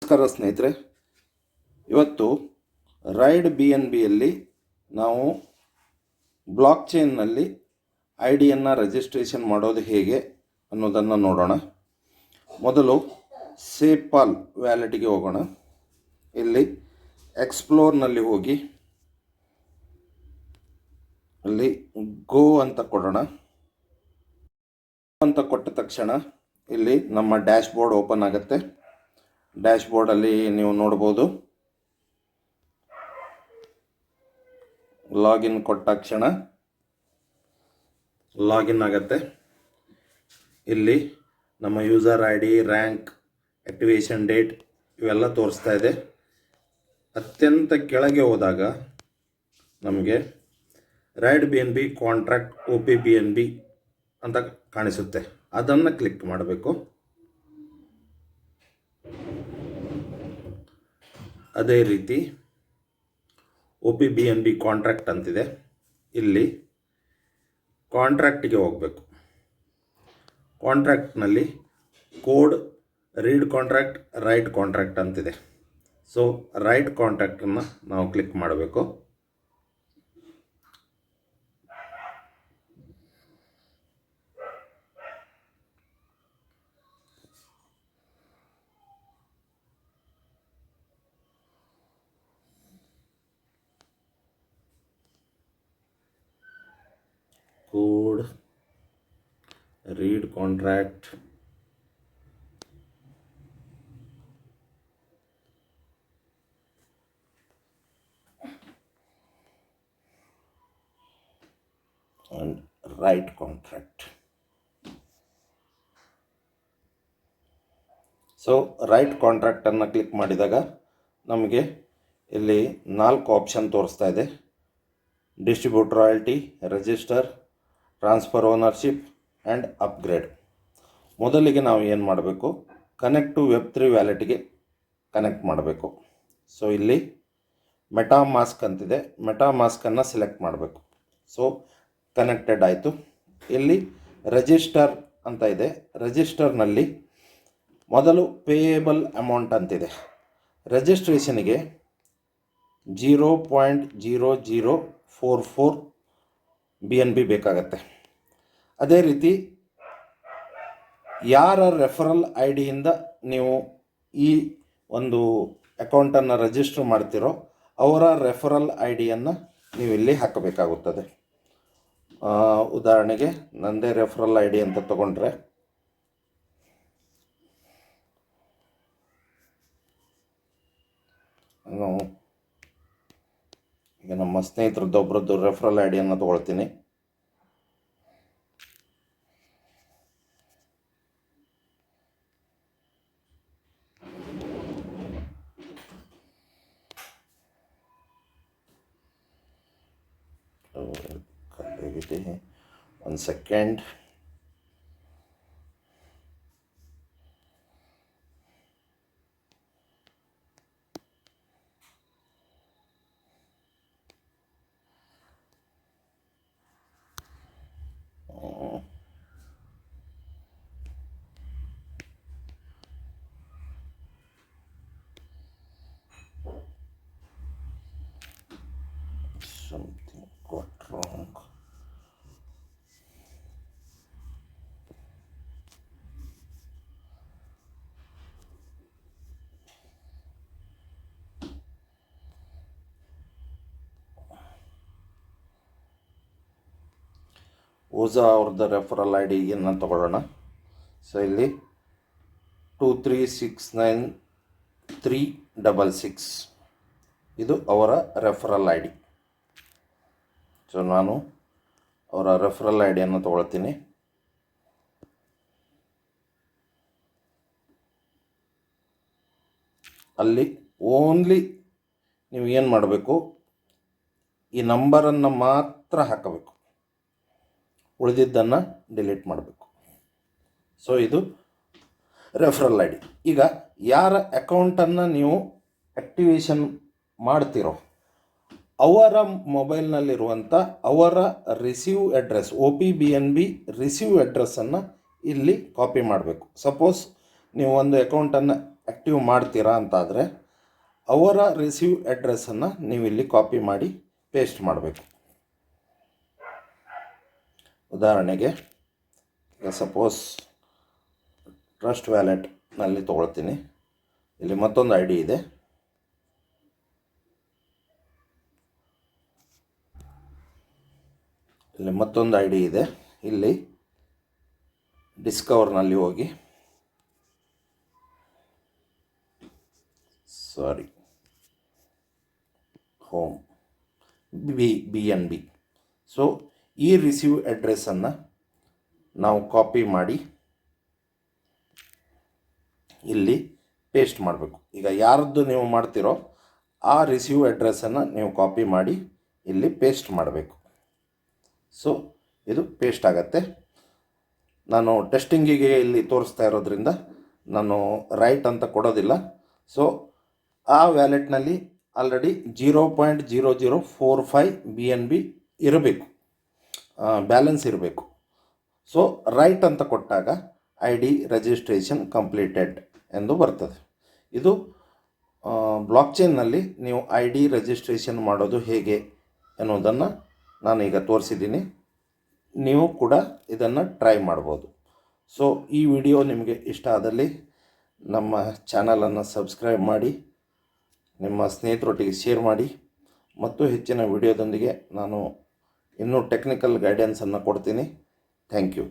ನಮಸ್ಕಾರ ಸ್ನೇಹಿತರೆ, ಇವತ್ತು ರೈಡ್ BNBಯಲ್ಲಿ ನಾವು ಬ್ಲಾಕ್ ಚೈನ್ನಲ್ಲಿ ಐಡಿಯನ್ನು ರಿಜಿಸ್ಟ್ರೇಷನ್ ಮಾಡೋದು ಹೇಗೆ ಅನ್ನೋದನ್ನು ನೋಡೋಣ. ಮೊದಲು ಸೇಪಾಲ್ ವ್ಯಾಲೆಟ್ಗೆ ಹೋಗೋಣ. ಇಲ್ಲಿ ಎಕ್ಸ್ಪ್ಲೋರ್ನಲ್ಲಿ ಹೋಗಿ ಅಲ್ಲಿ ಗೋ ಅಂತ ಕೊಡೋಣ. ಅಂತ ಕೊಟ್ಟ ತಕ್ಷಣ ಇಲ್ಲಿ ನಮ್ಮ ಡ್ಯಾಶ್ ಬೋರ್ಡ್ ಓಪನ್ ಆಗುತ್ತೆ. ಡ್ಯಾಶ್ ಬೋರ್ಡಲ್ಲಿ ನೀವು ನೋಡ್ಬೋದು, ಲಾಗಿನ್ ಕೊಟ್ಟ ತಕ್ಷಣ ಲಾಗಿನ್ ಆಗುತ್ತೆ. ಇಲ್ಲಿ ನಮ್ಮ user ID, rank, activation date ಇವೆಲ್ಲ ತೋರಿಸ್ತಾ ಇದೆ. ಅತ್ಯಂತ ಕೆಳಗೆ ಹೋದಾಗ ನಮಗೆ ರೈಡ್ BNB ಕಾಂಟ್ರಾಕ್ಟ್ OPBNB ಅಂತ ಕಾಣಿಸುತ್ತೆ. ಅದನ್ನು ಕ್ಲಿಕ್ ಮಾಡಬೇಕು. ಅದೇ ರೀತಿ OPBNB ಕಾಂಟ್ರಾಕ್ಟ್ ಅಂತಿದೆ. ಇಲ್ಲಿ ಕಾಂಟ್ರಾಕ್ಟಿಗೆ ಹೋಗಬೇಕು. ಕಾಂಟ್ರಾಕ್ಟ್ನಲ್ಲಿ code read contract, write contract ಅಂತಿದೆ. ಸೊ ರೈಟ್ ಕಾಂಟ್ರಾಕ್ಟನ್ನು ನಾವು ಕ್ಲಿಕ್ ಮಾಡಬೇಕು. Code, read contract, and write contract. So write ಕಾಂಟ್ರಾಕ್ಟನ್ನು ಕ್ಲಿಕ್ ಮಾಡಿದಾಗ ನಮಗೆ ಇಲ್ಲಿ 4 ಆಪ್ಷನ್ ತೋರಿಸ್ತಾ ಇದೆ. Distribute royalty, register, transfer ownership and upgrade. ಮೊದಲಿಗೆ ನಾವು ಏನು ಮಾಡಬೇಕು, ಕನೆಕ್ಟ್ ಟು ವೆಬ್3 ವ್ಯಾಲೆಟ್ಗೆ ಕನೆಕ್ಟ್ ಮಾಡಬೇಕು. ಸೊ ಇಲ್ಲಿ ಮೆಟಾಮಾಸ್ಕ್ ಅಂತಿದೆ, ಮೆಟಾಮಾಸ್ಕನ್ನು ಸೆಲೆಕ್ಟ್ ಮಾಡಬೇಕು. ಸೊ ಕನೆಕ್ಟೆಡ್ ಆಯಿತು. ಇಲ್ಲಿ ರಿಜಿಸ್ಟರ್ ಅಂತ ಇದೆ. ರಿಜಿಸ್ಟರ್ನಲ್ಲಿ ಮೊದಲು ಪೇಯೇಬಲ್ ಅಮೌಂಟ್ ಅಂತಿದೆ. ರಿಜಿಸ್ಟ್ರೇಷನಿಗೆ 0.0044 BNB ಬೇಕಾಗತ್ತೆ. ಅದೇ ರೀತಿ ಯಾರ ರೆಫರಲ್ IDಯಿಂದ ನೀವು ಈ ಒಂದು ಅಕೌಂಟನ್ನು ರಿಜಿಸ್ಟರ್ ಮಾಡ್ತಿರೋ ಅವರ ರೆಫರಲ್ IDಯನ್ನು ನೀವು ಇಲ್ಲಿ ಹಾಕಬೇಕಾಗುತ್ತದೆ. ಉದಾಹರಣೆಗೆ ನಂದೇ ರೆಫರಲ್ ID ಅಂತ ತಗೊಂಡ್ರೆ ನಾನು ಈಗ ನಮ್ಮ ಸ್ನೇಹಿತರದ್ದೊಬ್ಬರದ್ದು ರೆಫರಲ್ IDಯನ್ನು ತೊಗೊಳ್ತೀನಿ. ಒಂದು second. Something got wrong. Ojha ಅವ್ರದ್ದು ರೆಫರಲ್ IDಯನ್ನು ತಗೊಳ್ಳೋಣ. ಸೊ ಇಲ್ಲಿ 2369366 ಇದು ಅವರ ರೆಫರಲ್ ID. ಸೊ ನಾನು ಅವರ ರೆಫರಲ್ IDಯನ್ನು ತಗೊಳ್ತೀನಿ. ಅಲ್ಲಿ ಓನ್ಲಿ ನೀವು ಏನು ಮಾಡಬೇಕು, ಈ ನಂಬರನ್ನು ಮಾತ್ರ ಹಾಕಬೇಕು, ಉಳಿದಿದ್ದನ್ನು ಡಿಲೀಟ್ ಮಾಡಬೇಕು. ಸೊ ಇದು ರೆಫರಲ್ ID. ಈಗ ಯಾರ ಅಕೌಂಟನ್ನು ನೀವು ಆ್ಯಕ್ಟಿವೇಶನ್ ಮಾಡ್ತಿರೋ ಅವರ ಮೊಬೈಲ್ನಲ್ಲಿರುವಂಥ ಅವರ ರಿಸೀವ್ ಅಡ್ರೆಸ್, OPBNB ರಿಸೀವ್ ಅಡ್ರೆಸ್ಸನ್ನು ಇಲ್ಲಿ ಕಾಪಿ ಮಾಡಬೇಕು. ಸಪೋಸ್ ನೀವು ಒಂದು ಅಕೌಂಟನ್ನು ಆ್ಯಕ್ಟಿವ್ ಮಾಡ್ತೀರಾ ಅಂತಾದರೆ ಅವರ ರಿಸೀವ್ ಅಡ್ರೆಸ್ಸನ್ನು ನೀವು ಇಲ್ಲಿ ಕಾಪಿ ಮಾಡಿ ಪೇಸ್ಟ್ ಮಾಡಬೇಕು. ಉದಾಹರಣೆಗೆ ಸಪೋಸ್ ಟ್ರಸ್ಟ್ ವ್ಯಾಲೆಟ್ನಲ್ಲಿ ತೊಗೊಳ್ತೀನಿ. ಇಲ್ಲಿ ಮತ್ತೊಂದು ಐ ಡಿ ಇದೆ. ಇಲ್ಲಿ ಮತ್ತೊಂದು ಐ ಡಿ ಇದೆ. ಇಲ್ಲಿ ಡಿಸ್ಕವರ್ನಲ್ಲಿ ಹೋಗಿ ಹೋಮ್ BNB. ಸೊ ಈ ರಿಸೀವ್ ಅಡ್ರೆಸ್ಸನ್ನು ನಾವು ಕಾಪಿ ಮಾಡಿ ಇಲ್ಲಿ ಪೇಸ್ಟ್ ಮಾಡಬೇಕು. ಈಗ ಯಾರದ್ದು ನೀವು ಮಾಡ್ತೀರೋ ಆ ರಿಸೀವ್ ಅಡ್ರೆಸ್ಸನ್ನು ನೀವು ಕಾಪಿ ಮಾಡಿ ಇಲ್ಲಿ ಪೇಸ್ಟ್ ಮಾಡಬೇಕು. ಸೊ ಇದು ಪೇಸ್ಟ್ ಆಗತ್ತೆ. ನಾನು ಟೆಸ್ಟಿಂಗಿಗೆ ಇಲ್ಲಿ ತೋರಿಸ್ತಾ ಇರೋದ್ರಿಂದ ನಾನು ರೈಟ್ ಅಂತ ಕೊಡೋದಿಲ್ಲ. ಸೊ ಆ ವ್ಯಾಲೆಟ್ನಲ್ಲಿ ಆಲ್ರೆಡಿ 0.0045 BNB ಇರಬೇಕು, ಬ್ಯಾಲೆನ್ಸ್ ಇರಬೇಕು. ಸೊ ರೈಟ್ ಅಂತ ಕೊಟ್ಟಾಗ ID ರಿಜಿಸ್ಟ್ರೇಷನ್ ಕಂಪ್ಲೀಟೆಡ್ ಎಂದು ಬರ್ತದೆ. ಇದು ಬ್ಲಾಕ್ಚೈನ್ನಲ್ಲಿ ನೀವು ID ರಿಜಿಸ್ಟ್ರೇಷನ್ ಮಾಡೋದು ಹೇಗೆ ಅನ್ನೋದನ್ನು ನಾನೀಗ ತೋರಿಸಿದ್ದೀನಿ. ನೀವು ಕೂಡ ಇದನ್ನು ಟ್ರೈ ಮಾಡ್ಬೋದು. ಸೊ ಈ ವಿಡಿಯೋ ನಿಮಗೆ ಇಷ್ಟ ಆದಲ್ಲಿ ನಮ್ಮ ಚಾನಲನ್ನು ಸಬ್ಸ್ಕ್ರೈಬ್ ಮಾಡಿ, ನಿಮ್ಮ ಸ್ನೇಹಿತರೊಟ್ಟಿಗೆ ಶೇರ್ ಮಾಡಿ, ಮತ್ತು ಹೆಚ್ಚಿನ ವಿಡಿಯೋದೊಂದಿಗೆ ನಾನು ಇನ್ನೂ ಟೆಕ್ನಿಕಲ್ ಗೈಡೆನ್ಸನ್ನು ಕೊಡ್ತೀನಿ. Thank you.